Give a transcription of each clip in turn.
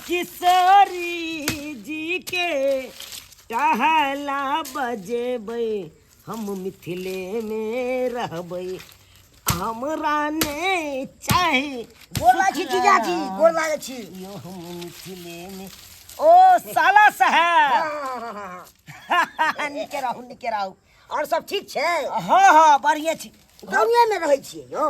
किशोरी जी के टहला बजेबै हम मिथिले में रहबै हमरा ने चाहे बोला छी जीजाजी गोर लागै छी यो हम मिथिले में ओ साला साहब निके रहू और सब ठीक छै हाँ बढ़िया छी गाँवे में रहै छियै यौ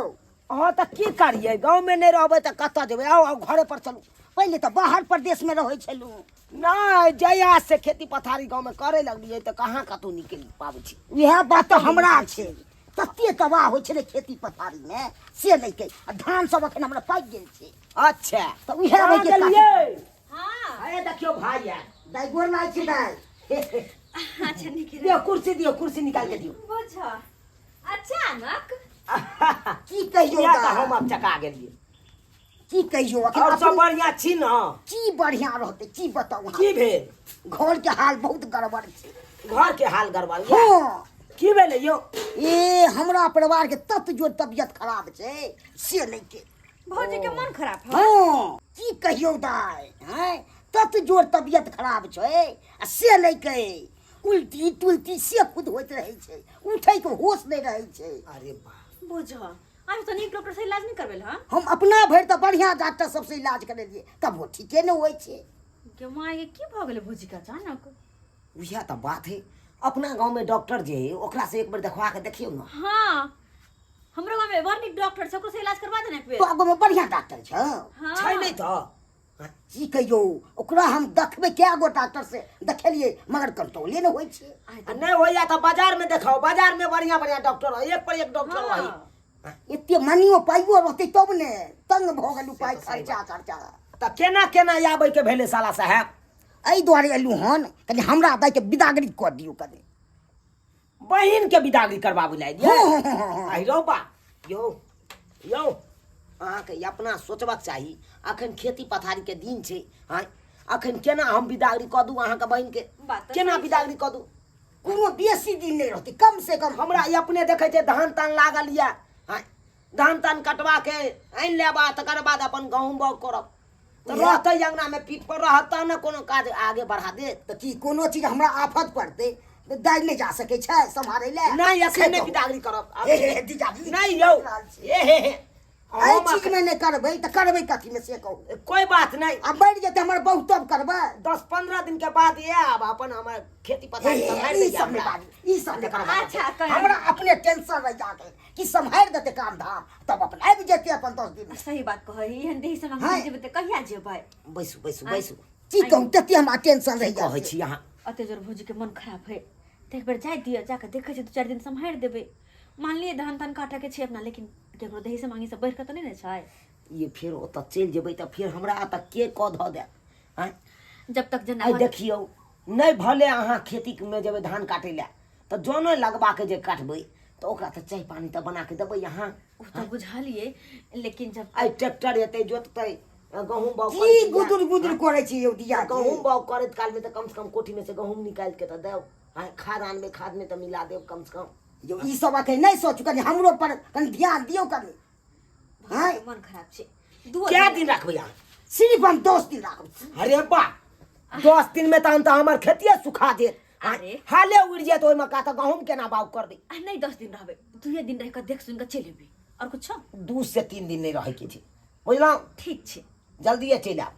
हाँ तो की करिए गाँव में नहीं रहबै तो कतऽ जेबै आओ घरे पर चलू पहले तो बाहर प्रदेश में रहै छलू नहीं जया से खेती पथारी गाँव में करे लगलिए तो कहाँ कतौ निकल पाबै छी यह बात तो हमरा छै तते तबाह होइ छलै खेती पथारी में से नहीं के धान सब अखन हमरा पाक गेल छै अच्छा तो उहे रह के हां अरे देखियो भाई यार दाई गोर लाग छी दाई अच्छा निकल दियो कुर्सी निकाल के दियो बुझ अचानक की कहियो या तो हम अब चका गेलिए की कहियो और सब बढ़िया छी न की बढ़िया रहते की बताऊ की भेल घर के हाल बहुत गड़बड़ छै घर के हाल गड़बड़ हां की भेले यो ए हमरा परिवार के तत जो तबियत खराब छै से नहीं के भौजी के मन खराब है हां की कहियो दाई हैं तत जोर तबियत खराब छै आ से नहीं के उल्टी तुल्टी से खुद होइत रहे छै उठै के होश नहीं रहे छै अरे बा बुझ आज तो नीक डॉक्टर से इलाज नहीं करबेल हां हम अपना भर तो बढ़िया डॉक्टर सबसे इलाज कर लिए तब वो ठीके नहीं होय छै के मां ये की भ गेले भौजी का अचानक उहा तो बात है अपना गांव में डॉक्टर जे है ओकरा से एक बार देखवा के देखियो ना हां हमरो गांव में बड़ नीक डॉक्टर से से इलाज करवा देना पे तो आगो में बढ़िया डॉक्टर छ हां छै नहीं तो की कहियो ओकरा हम देखबे क्या गो डॉक्टर से देखेलिए मगर कंट्रोले न होय छै नहीं होया तो बाजार में देखाओ बाजार में बढ़िया बढ़िया डॉक्टर है एक पर एक डॉक्टर है एते मनियो पाइयो रहते तब ने तंग भ गेलु पाइ खर्चा तो केना केना आबै के भेले साला साहब एहि दुआरे एलू हन कनी हमरा दाई के विदागरी कर दियो कनी बहिन के विदागरी करबाबू लाई दिए आई रो बा यो अहाँ के अपना सोचबाक चाही अखन खेती पथारी के दिन छै हां अखन केना हम विदागरी क दू अहाँ के बहिन के केना विदागरी क दू कोनो बेसी दिन नहीं रहते कम से कम हमरा ई अपने देखै छै धान तान लागल या हां धान तान कटवा के आइन लेबा तकर बाद अपन गहूम बाग करब तो रहते अंगना में पीठ पर रहता न कोनो काज आगे बढ़ा दे तो की कोनो चीज हमरा आफत पड़ते तो दाई नहीं जा सके छै संभारे ले नहीं अखन नहीं विदागरी करब दीजाजी नहीं यौ ए चीज में नहीं करबै तो करबै कथी में से कहू कोई बात नहीं अब बढ़ जेते हमर बहुत तब करबै 10-15 दिन के बाद ये अब अपन हमर खेती पथारी संभाल ले ई सब में करबै अच्छा हमरा अपने टेंशन रह जाके कि संभाल देते काम धाम तब अपन आबि जेते अपन 10 दिन सही बात कहि हंदी से हम जेबे त कहिया जेबै बैसू की कहू तते हमरा टेंशन रह कहै जाए छी अहाँ अते जोर भौजी के मन खराब है त एक बार जाय दियो जाके देखे छै 2-4 दिन संभाल देबे मान लिए धान तान काटे के छै अपना लेकिन केकरो दही से मांगी से बढ़ के त नहीं न छै ये फिर ओत चल जेबै त फिर हमरा त के क ध दे हैं जब तक जना आई देखियो नहीं भले अहाँ खेती में जेबै धान काटे ले त जोनो लगबा के जे काटबै तो ओकरा त चाय पानी त बना के देबै यहाँ उ त बुझा लिए लेकिन जब आई ट्रैक्टर एतै जोततै गहूम बाग की गुदुर करे छी यौ दिया गहूम बाग करत काल में त कम से कम कोठी में से गहूम निकाल के त देव हां खाद में त मिला देव कम से कम जो ई सब आके नहीं सोचू कनी हमरो पर कनी ध्यान दियो कनी हां मन खराब छै क्या दिन रखबै यहाँ सिर्फ हम 10 दिन राखब अरे बा 10 दिन में त हमर खेतिए सुखा दे अरे हाले उड़ जाए तो ओइमा का त गहूम केना बाग कर दे नहीं 10 दिन रहबे 2 दिन रह के देख सुन के चल एबे और कुछ 2 से 3 दिन नहीं रहे के छै बुझलौ ठीक छै जल्दी चल आ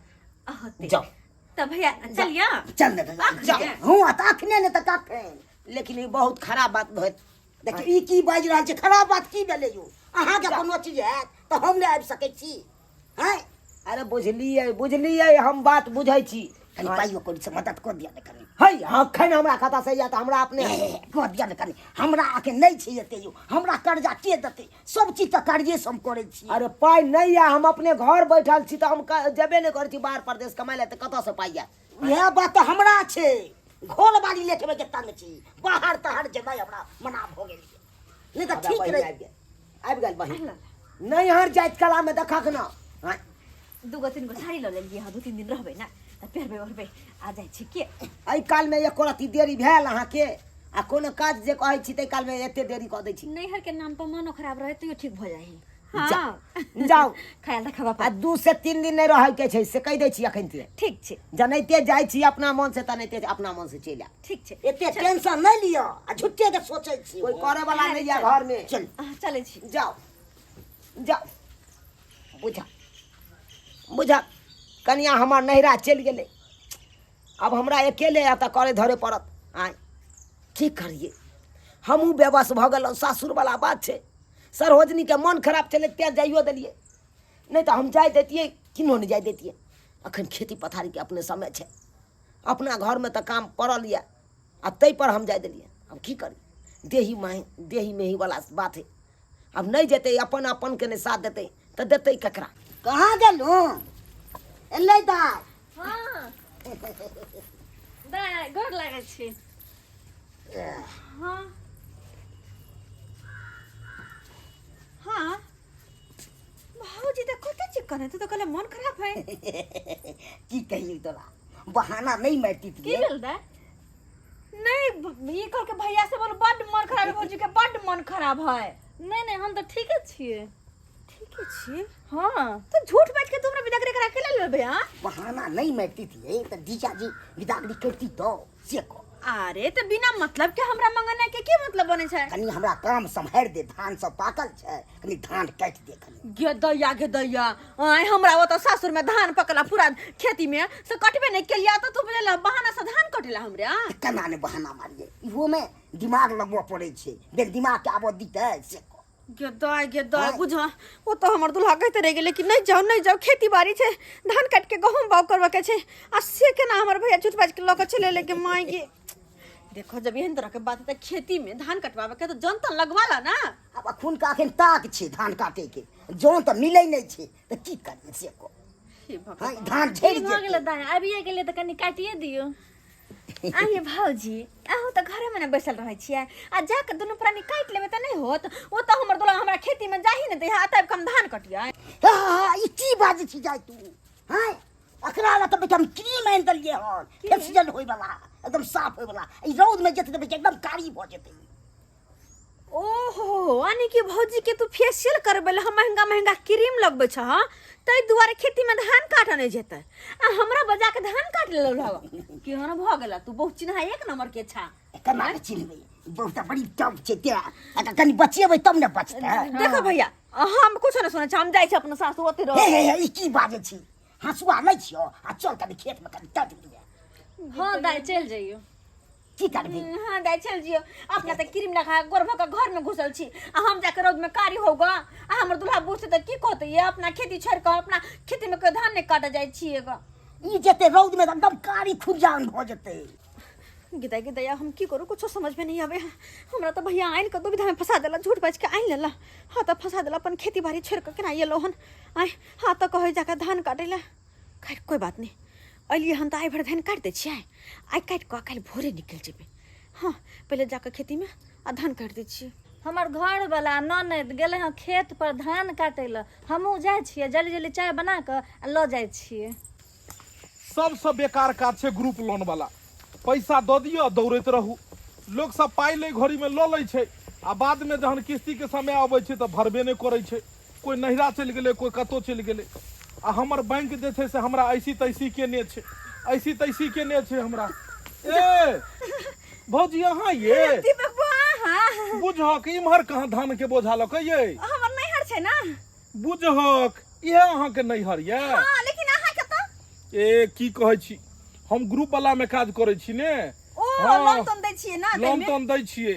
अहते जाओ तब भैया चलिया चल दे जाओ हूं त अखने ने त कखन लेकिन ई बहुत खराब बात भइल देखिए ई की बाज रहल छै खराब बात की भेलै यौ अहाँ के कोनो चीज है तो हम ले आबि सकै छी हैं अरे बुझलिए हम बात बुझै छी कनी पाइयो कोई से मदद कर दिया ने कनी हई अखन हमरा खाता से या त हमरा अपने कर दिया ने कनी हमरा आके नहीं छै एते यौ हमरा कर्जा के देते सब चीज त कर्जे से हम करै छी अरे पाई नहीं या हम अपने घर बैठल छी त हम जेबे नहीं करै छी बाहर प्रदेश कमाई ले त कत से पाई या यह बात तो हमरा छै घोल बाड़ी लेके के तंग छी बाहर तहर जेबै हमरा मना भ गेल नहीं त ठीक रह आबि गेल बहिन नहीं हर जाइत कला में देखक न 2-3 गो साड़ी ल लेलिए हां 2-3 दिन रहबे ना त पेरबे ओरबे आ जाय छी के एहि काल में एको रती देरी भेल अहाँ के आ कोनो काज जे कहै छी तै काल में एते देरी क दै छी नैहर के नाम पर मनो खराब रहे तो ठीक भ जाही हाँ जाओ ख्याल रखब आ अपन 2 से 3 दिन नहीं रह के छै से कह दै छी अखन ते ठीक छै जनैते जाइ छी अपना मन से तनैते अपना मन से चलि आ ठीक छै एते टेंशन नहीं लियो आ झुट्ठे के सोचै छी कोई करे वाला नहीं है घर में चल चलै छी जाओ जाओ बुझा कनिया हमार नैहरा चलि गेलै अब हमरा अकेले एतऽ करे धरे पड़त आय की करिए हमहूँ बेबस भऽ गेलहुँ सासुर वाला बात छै सरोजनी के मन खराब चले तें जाइयो देलिए नहीं तो हम जाय देतिए किनो नहीं जाय देतिए अखन खेती पथारी के अपने समय छै अपना घर में तो काम पड़ल ये आ तै पर हम जाय देलिए अब की करी देही में ही वाला बात है अब नहीं जेते अपन अपन के नहीं साथ देते तो देते ककरा कहाँ गेलू एलै दाय हाँ दाय गोर लागै छी हाँ हाँ भाऊजी तो कते चिकन है तू तो कहले मन खराब है की कहियो तोरा बहाना नहीं मारती की थी भेल दाय नहीं ये कह के भैया से बोल बड मन खराब है भाऊजी के बड मन खराब है नहीं हम तो ठीके छियै ठीक है छी हाँ तो झूठ बात के तुमने बिदागरी करा के ले लेबे हां बहाना नहीं मारती थी तो जीजाजी विदागरी करती तो से को अरे तो बिना मतलब के हमरा मंगने के की मतलब बने छै कनी हमरा काम सम्हार दे धान सब पाकल छै कनी धान काट दे कनी गे दैया आय हमरा वो तो सासुर में धान पकला पूरा खेती में से कटबे नहीं केलिया तो तू बोले बहाना से धान कटेला हमरा केना ने बहाना मारिए इहो में दिमाग लगबो पड़े छै बे दिमाग के आबो दीते से को गे दाय बुझा वो तो हमर दुल्हा कहते रह गेले कि नहीं जाओ खेती बाड़ी छे धान काट के गहूम बाव करवा के छे आ से केना हमर भैया झूठ बाज के ल के चले लेके माई गे देखो जब एहन तरह के बात है खेती में धान कटवावे के तो जन तो लगवाला ना अब अखुन का अखन ताक छै धान काटे के जोन तो मिलै नहीं छै तो की करिए से को हे भगवान हां धान झड़ भऽ गेलै जेतै दाय आबिए गेलै तऽ कनि काटिए दियौ आइए भाऊजी आहू तो घरे में बैसल रहे छिए आ जाके दोनों प्राणी काट लेबे त नहीं होत वो तो हमर दुल्हा हमरा खेती में जाही न दे आता कम धान कटिया ई की बात छी जाय तू हां अकरा ला तो बेटा हम क्रीम आनि देलिए हन फेसियल होय वाला एकदम साफ होय वाला ई रौद में जेते बेटा एकदम कारी भ जेते ओहो यानी कि भौजी के तू फेशियल करबेला हम महंगा क्रीम लगबे छ हां तै दुआरे खेती में धान काट नहीं जेते आ हमरा बजा के धान काट ले लग केहन भ गेला तू बहुत चिन्हा एक नंबर के छा केना के चिन्हबे बहुत बड़ी टप छै ते अगर कनी बचेबै तब ने बचतै देखो भैया हम कुछ न सुनै छ हम जाय छ अपन सासुर ओते रह हे ई की बाजे छी हसुआ नै छियो आ चल कनी खेत में कनी काट दिए हाँ दाय चलि जइयौ की करबी हां दाय चल जियो अपना त क्रीम लगा गोरभा के घर में घुसल छी आ हम जाके रोड में कारी होगा आ हमर दुल्हा बुझते त की कहते ये अपना खेती छोड़ के अपना खेती में के धान नहीं काटा जाय छिए ग ई जेते रौद में एकदम कारी खुजान भ जेते गिदा हम की करूँ कुछ समझ में नहीं आवे हमरा तो भैया आइन के दुविधा में फंसा देला झूठ बाज के आइन लेला हाँ तो फंसा देला अपन खेती बाड़ी छोड़ के केना ये लोहन आय हाँ तो कहे जाके धान काटे ला खैर कोई बात नहीं अलिए हम तो आई भर धान काट दे छिए आई काट के काल भोरे निकल जेबे हाँ पहले जाके खेती में आ धान काट दे छिए हमर घर वाला ननद गेले हैं खेत पर धान काटे ला हमहू जाय छियै जल्दी चाय बना के ल जाय छियै सबसे बेकार काज छै ग्रुप लोन वाला पैसा दऽ दियौ दौड़ैत रहू लोग सब पाई ले घड़ी में लऽ लै छै आ बाद में जहन किस्ती के समय आबै छै तऽ भरबे नहि करै छै कोई नहिरा चलि गेलै कोई कतौ चलि गेलै आ हमर बैंक जे छै से हमरा ऐसी तैसी केने छै हमरा ए भौजी अहाँ ये दीपक बुआ हाँ बुझहक इम्हर कहाँ धान के बोझा लऽ के ये हमर नैहर छै ना बुझहक इहे अहाँ के नैहर ये हाँ लेकिन अहाँ के तो ए की कहै छी हम ग्रुप वाला में काज करै छी ने ओ हाँ, लोन तोन दै छिए ना लोन तोन दै छियै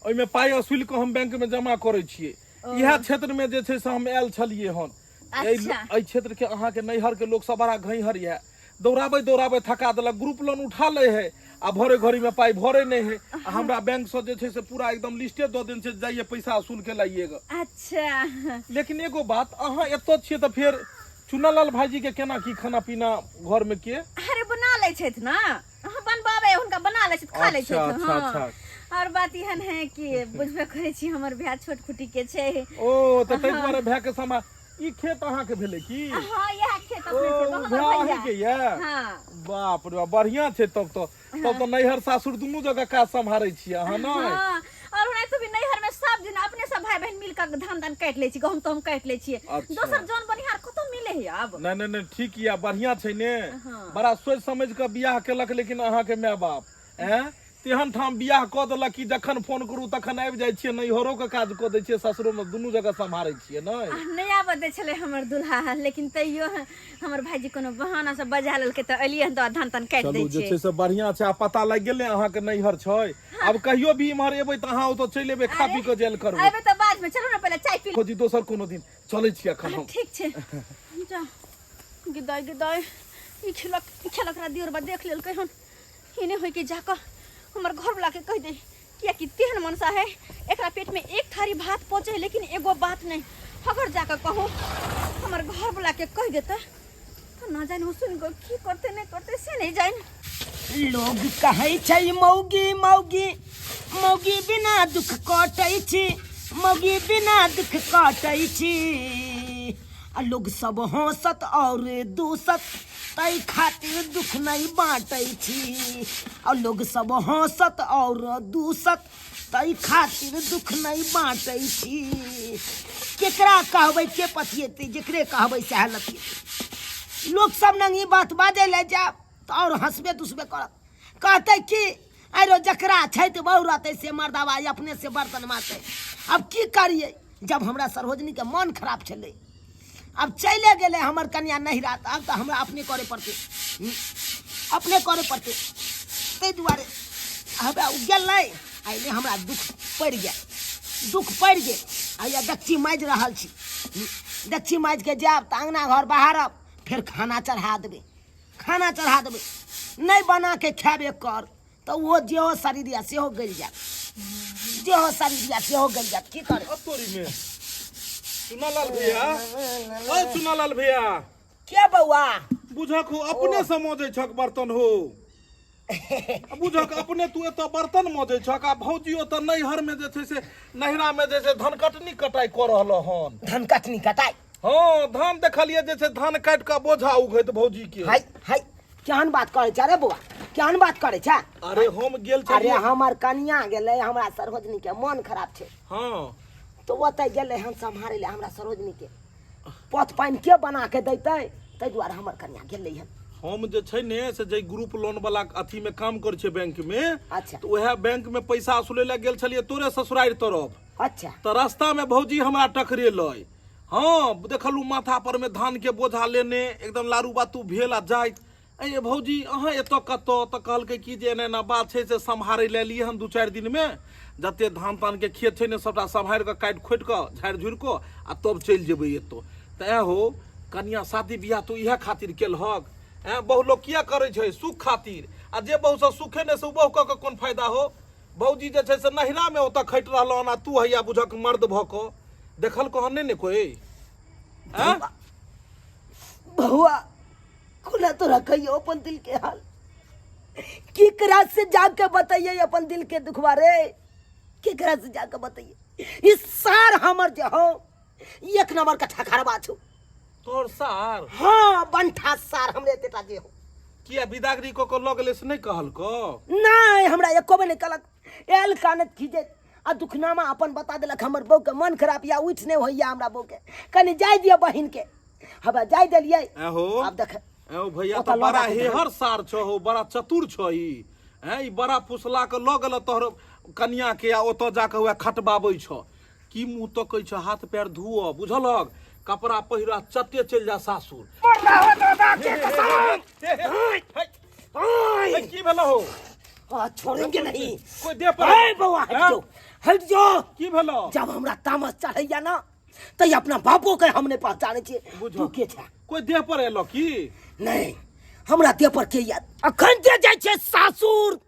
ओहिमे पाइ असुल के हम बैंक में जमा करै छियै इएह क्षेत्र में जे छै से हम आयल छलियै हन एहि क्षेत्र के अहाँ के नैहर के लोग सब बड़ा घैहर है दौड़ाबे थका देलक ग्रुप लोन उठा ले है आ भरे घड़ी में पाई भरे नहीं है आ हमरा बैंक से जे छै से पूरा एकदम लिस्टे दो दिन से जाइए पैसा असुल के लाइएगा अच्छा लेकिन एगो बात अहाँ एतो छियै तऽ फेर चुनालाल भाईजी के केना की खाना पीना घर में के अरे बना ले छथि ना बनबाबे हुनका बना ले छथि खा ले छथि अच्छा हाँ और बात एहन है कि बुझबे करै छी हमर भाय छोट खुटी के छै ओ तऽ तै दुआरे भाय के समा ई खेत अहाँ के भेलै की हाँ यह खेत अपने ओ के भाय अहीं के ये हाँ बाप रे बाप बढ़िया छै तब तो नैहर सासुर दुनू जगह काज सम्हारै छियै अहाँ ने हाँ और नहीं तो भी नैहर में सब दिन अपने सब भाई बहन मिलकर धान धान काट ले छी, गहूम तो हम काट ले छिए। अच्छा। दोसर जौन बनिहार कतौ मिले है अब। नहीं ठीक या बढ़िया छै ने। हाँ। बड़ा सोच समझ के बियाह केलक, लेकिन अहाँ के माय बाप तेहन ठाम बियाह कऽ देलक कि जखन फोन करू तखन आबि जाइ छियै, नैहरो के काज कऽ दै छियै, ससुरो में दुनू जगह सम्हारै छियै ने। नहीं आबऽ दै छले हमर दुल्हा, लेकिन तैयो हमर भाईजी कोनो बहाना से बजा लेलकै त एलियै हन, तो धान तान काट दै चलू जे छै। छै से बढ़िया छै। आ पता लागि गेलै अहाँ के नैहर छै। अब कहियो भी इम्हर एबै त अहाँ ओतऽ चलि एबै, खा पी के जेल करबै। एबे त बाद में, चलो ना पहले चाय पी ले। खोजी दोसर कोनो दिन चलै छी अखन हम। ठीक छै जा। गिदाई ई खेलक रा दियोर बा देख लेलकै हन। इने होय के जाकर हमर घर वाला के कह दे, किया कि तेहन मनसा है एकरा पेट में एक थारी भात पहुंचे, लेकिन एगो बात नहीं। अगर जाकर कहो हमर घर वाला के कह देता तो ना जाने सुन को की करते नहीं करते से नहीं जाने। लोग कहै छै मौगी मौगी मौगी बिना दुख कटै छी, मौगी बिना दुख कटै छी। आ लोग सब हंसत और दूसत, तै खातिर दुख नहीं बाँटै छी। और लोग सब हंसत और दूसत, तै खातिर दुख नहीं बाँटै छी। केकरा कहबै के पतियेतै, जेकरे कहबै सएह लतियेतै। लोग सब नंगी बात बाजै ले जाब तो और हंसबे दुसबे करत, कहते कि अरे जकरा छै तो बहु रहते से मर्दावा अपने से बर्तन मारते। अब की करिए, जब हमरा सरोजनी के मन खराब छलै, अब चले गेले हमर कन्या नहिरा, अब तो हमरा अपने करे पड़ते, अपने करे पड़ते। ताहि दुआरे हमरा उ गेलै, आइले हमरा दुख पड़ि गेल। आ दक्षी माजि रहल छी, दक्षी माज के जायब तऽ अंगना घर बहारब, फिर खाना चढ़ा देबै। नहीं बना के खाबे कर तो वो जेहो शरीर या सेहो गल जात, की करे। अब तोरी में चुनालाल भैया, ओ चुनालाल भैया, क्या बउआ बुझक हो अपने से मौजे छक बर्तन हो। बुझक अपने तू एत बर्तन मौजे छक, आ भौजी ओत नैहर में जे छै से नैहरा में जे छै धान कटनी कटाई कर रहल हन। धान कटनी कटाई, हाँ धान देखलिए जे छै धान काट के बोझा उघैत भौजी के। हाय केहन बात करे छ रे बउआ, केहन बात करे छ। अरे हम गेल अरे छलिए। हमर कन्या गेलै, हमरा सरोजनी के मन खराब छै, हाँ तो ओतै गेलै हम सम्हारे ले हमरा सरोजनी के। पथ पानि के बना के दैतै, ताहि दुआरे हमर कन्या गेलै हन। हम जे छै ने से जे ग्रुप लोन वाला अथी में काम करे छै बैंक में, अच्छा। तो वह बैंक में पैसा असुले ले गेल छलिए तोरे ससुरारि तरफ। अच्छा तो रास्ता में भौजी हमरा टकरेलै। हाँ देखलू माथा पर में धान के बोझा लेने, एकदम लारू बातू भेल आ जाइत। अये भौजी अहाँ एतऽ कतऽ, तऽ कहलकै कि जे एना बात छै से सम्हारै ले लिए हम 2-4 दिन में, जते धान तान के खेत छै ने सबटा सम्हारि के काटि खोटि के झाड़ि झुड़ि के आ तब चलि जेबै एतऽ। तऽ हो कनिया शादी बियाह तो इएह खातिर केलहक। बहु लोग किया करे छै सुख खातिर, आ जे बहु से सुखे ने से बहु के कोन फायदा हो। भौजी जे छै से नहिरा में ओतऽ खटि रहल आ तू हैया बुझक मर्द भ के देखल कहन ने कोई। बउआ खुला तोरा कहियो अपन दिल के हाल, केकरा से जाके बताइए अपन दिल के दुखवा रे, केकरा से जाके बताइए। इस सार हमर जे हो एक नंबर का ठखरबा छो। तोर सार? हाँ बंठा सार हमरे तेटा जे हो। किया बिदागरी को लग ले से नहीं कहल को? नहीं हमरा एको बेर नहीं कहलक। एल कानत खींचे आ दुखनामा अपन बता देलक, हमर बहू के मन खराब या उठ नहीं होइया, हमरा बहू के कनी जाय दिया बहिन के, हवा जाय देलिए। अब देख ए भैया तो बड़ा हेहर सार छ हो, बड़ा चतुर छ ई। ई बड़ा फुसला के ल गेल तोहर कन्या के, आ ओत जाके हुआ खटबाबै छ। की मुंह तकै छ, हाथ पैर धुओ बुझलक, कपड़ा पहिरा चट्टे चल जा सासुर। की भेलो हो? छोड़ेंगे नहीं कोई दे पर बउआ, हट जाओ। की भेलो? जब हमरा तामस चढ़ैया ना तो अपना बापो के हमने पहचाने छे। तू के छे? कोई देह पर एलो की? नहीं हमरा देह पर के याद, अखन जे जाय छे सासुर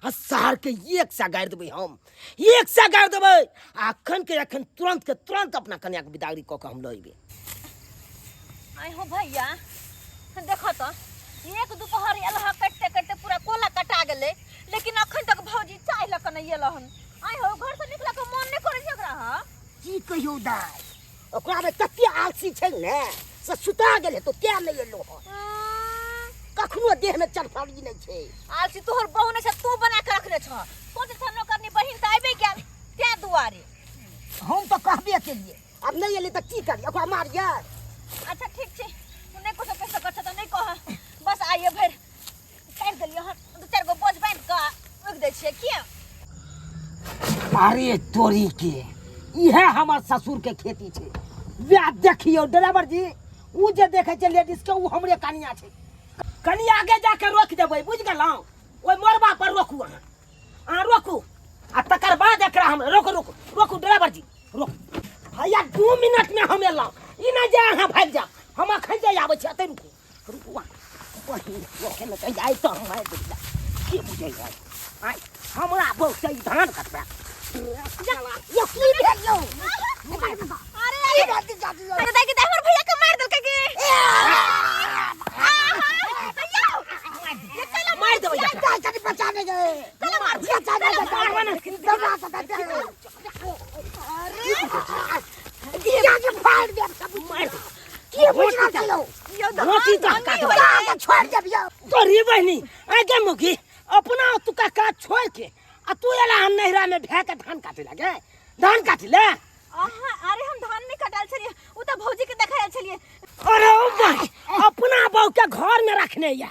आ शहर के एक सा गाड़ देबै, हम एक सा गाड़ देबै। अखन के अखन तुरंत के तुरंत अपना कन्या के बिदागरी क के हम लइबे। आई हो भैया देखो तो एक दोपहर एलहा कटते कटते पूरा कोला कटा गेले, लेकिन अखन तक भौजी चाय लक नहीं एलहन। आई हो घर से निकला के मन नहीं करे जकरा। हां की कहियो दाई, ओकरा में तत्या आलसी छै ने से सुता गेले तो क्या ले एलो हो। कखनो देह में चरफाड़ी नहीं छै। आलसी तोहर बहू ने से तू बना के रखले छ। तो जे नौकरनी बहिन त आइबे गेल त्या दुआरे। हम तो कहबे के लिए अब नहीं एले त की करिए ओकरा मारिए। अच्छा ठीक छै तू नहीं कुछ कह सकत छ त नहीं कह बस आइए भर काट देलियो हम 2-4 गो बोझ बांध के रख दै छियै किया। अरे तोरी के इहे हमर ससुर के खेती छे। वे देखियो ड्राइवर जी उ जे देखे छे लेडीज के उ हमरे कनिया छे। कनी आगे जाके रोक देबै बुझ गेलौ ओइ मोरबा पर रोकू अहाँ रोकू आ तकर बाद एकरा हम रोकू ड्राइवर जी रोक भैया 2 मिनट में हम एलौ ई ना जे अहाँ भाग जाओ हम अखन जे आबै छी अतै रुकू वही रोके न कहि जाय तो हम देखला की बुझै है आई हमरा बहुत सही धान कटबा यो की भेलियो अरे अरे दाई के हमर भैया के मार देलकै के मार देबै जा कनी बचाने गए चलो मार दिया जाने दबा सकते हैं। अरे ये जो फाड़ दे सब मार के बुझना चलो मोती तो का छोड़ दे बिया तो रे बहनी आगे मुकी अपना तू का छोड़ के आ तू एला हम नहरा में भे के धान काटे लगे धान काटे ले। अरे हम धान नहीं कटाल छलिए उ त भौजी के देखायल छलिए। अरे ओ भाई अपना बहू के घर में रखने या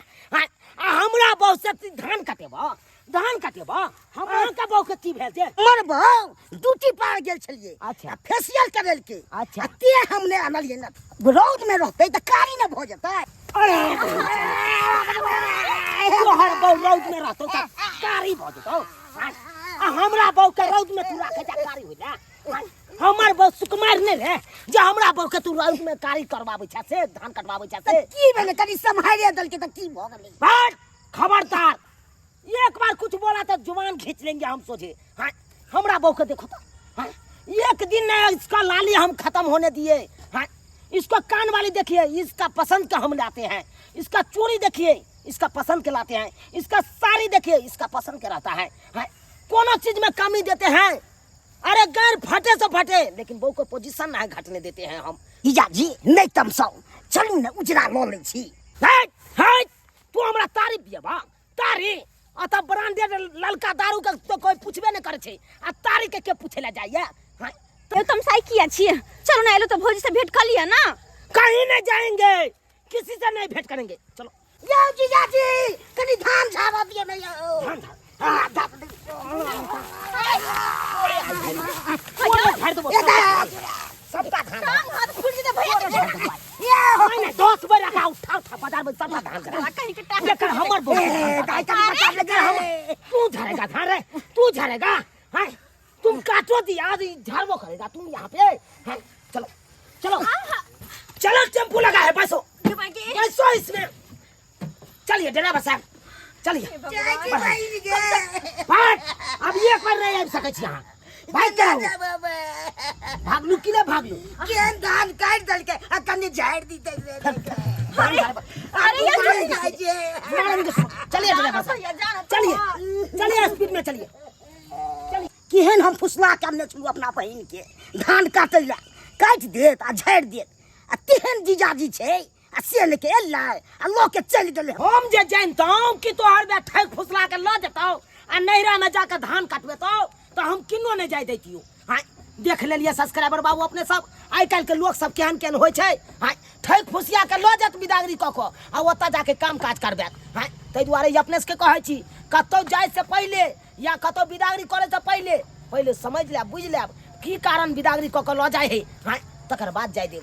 हमरा बहू से धान काटेबा हमरा का बहू के की भेल जे हमर बहू ड्यूटी पर गेल छलिए। अच्छा फेशियल करल के अच्छा ते हमने आनलिए न रोड में रहते त कारी न भ जतै। अरे तोहर बहू रोड में रहतो त कारी भ जतौ हमरा बहू के रोड में तू राखे त कारी हो जा। हमर बहू सुकुमार ने रे जे हमरा बहू के तू रोड में कारी करवाबै छ से धान कटवाबै छ से की भेले कनी संभाले दल के त की भ गेलै। भाग खबरदार एक बार कुछ बोला तो जुबान खींच लेंगे हम सोचे। हाँ हमरा बहू के देखो तो हाँ एक दिन नहीं इसका लाली हम खत्म होने दिए। हाँ इसको कान वाली देखिए इसका पसंद का हम लाते हैं। इसका चूड़ी देखिए इसका पसंद के लाते हैं। इसका साड़ी देखिए इसका पसंद के रहता है। हाँ कोनो चीज में कमी देते हैं। अरे गैर फटे से फटे लेकिन बहू को पोजीशन नहीं घटने देते हैं हम। इजा जी नहीं तमसाओ चलू न उजरा लो ले छी। तू हमरा तारीफ दिए बा तारी अत ब्रांडेड ललका दारू का तो कोई पूछबे नहीं करे छे आ तारी के पूछे ला जाइए। हां तो तुम साई किया छिए चलो ना एलो तो भौजी से भेंट कर लिया ना। कहीं नहीं जाएंगे किसी से नहीं भेंट करेंगे चलो। यो जीजा जी कनी धान झाड़ा दिए नहीं धान सबका धान हाथ फूट दे भैया ये 10 बजे का उठा बाजार में सबका धान कहीं के टाक लेकर हमर बोल हम तू झरेगा धान रे तू झरेगा। हां तुम काटो दी आज झाड़बो करेगा तुम यहां पे। हां चलो चलो चलो टेंपो लगा है पैसो इसमें चलिए ड्राइवर साहब चलिए अब ये कर रहे हैं सके यहां भाई भागलू कि ना भागलू केन धान काट दल के कनी झाड़ दी दे अरे चलिए चलिए स्पीड में चलिए केहन हम फुसला करने छलू अपना बहिन के धान काटल काट देत आ झाड़ देत आ तेहन जीजाजी छै आ से लेके एला आ लो के चल गेले। हम जे जानतौ कि तोहर बे ठक फुसला के ल देतौ आ नैरा में जाके धान काटबेतौ तो हम किनो नहीं जाय दैतियो। हां देख लेलिए सब्सक्राइबर बाबू अपने सब आइ काल के लोग सब केहन केहन होय छै। हां ठक फुसिया के ल जत बिदागरी क क आ ओता जाके काम काज करबे। हां तै दुआरे अपने से कहै छी कतौ जाय से पहले या कतौ बिदागरी करे से पहले समझ ले बुझ ले की कारण बिदागरी क क ल जाय है। हां तकर बाद जाय दे।